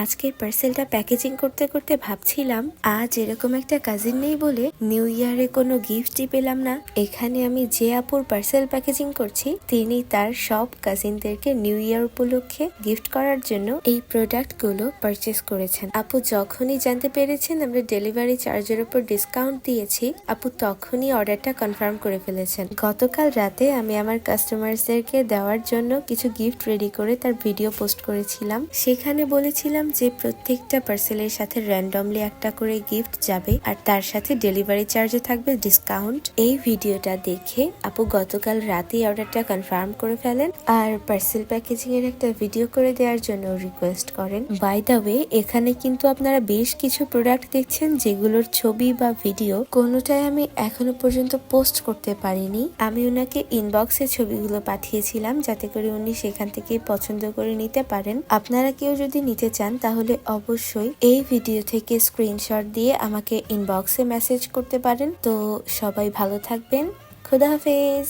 আজকে পার্সেলটা প্যাকেজিং করতে করতে ভাবছিলাম আজ এরকম একটা কাজিন নেই বলে নিউ ইয়ারে কোনো গিফটই পেলাম না। এখানে আমি যে আপুর পার্সেল প্যাকেজিং করছি তিনি তার সব কাজিনদেরকে নিউ ইয়ার উপলক্ষে গিফট করার জন্য এই প্রোডাক্ট গুলো পারচেস করেছেন। আপু যখনই জানতে পেরেছেন আমরা ডেলিভারি চার্জের উপর ডিসকাউন্ট দিয়েছি, আপু তখনই অর্ডারটা কনফার্ম করে ফেলেছেন। গতকাল রাতে আমি আমার কাস্টমারদেরকে দেওয়ার জন্য কিছু গিফট রেডি করে তার ভিডিও পোস্ট করেছিলাম। সেখানে বলেছিলাম যে প্রত্যেকটা পার্সেলের সাথে র্যান্ডমলি একটা করে গিফট যাবে আর তার সাথে ডেলিভারি চার্জে থাকবে ডিসকাউন্ট। এই ভিডিওটা দেখে আপু গতকাল রাতেই অর্ডারটা কনফার্ম করে ফেলেন আর পার্সেল প্যাকেজিং এর একটা ভিডিও করে দেওয়ার জন্য রিকোয়েস্ট করেন। বাই দ্য ওয়ে, এখানে কিন্তু আপনারা বেশ কিছু প্রোডাক্ট দেখছেন যেগুলোর ছবি বা ভিডিও কোনোটাই আমি এখনো পর্যন্ত পোস্ট করতে পারিনি। আমি ওনাকে ইনবক্সে ছবিগুলো পাঠিয়েছিলাম যাতে করে উনি সেখান থেকে পছন্দ করে নিতে পারেন। আপনারা কেউ যদি নিতে চান তাহলে অবশ্যই এই ভিডিও থেকে স্ক্রিনশট দিয়ে আমাকে ইনবক্সে মেসেজ করতে পারেন। তো সবাই ভালো থাকবেন, খুদা হাফেজ।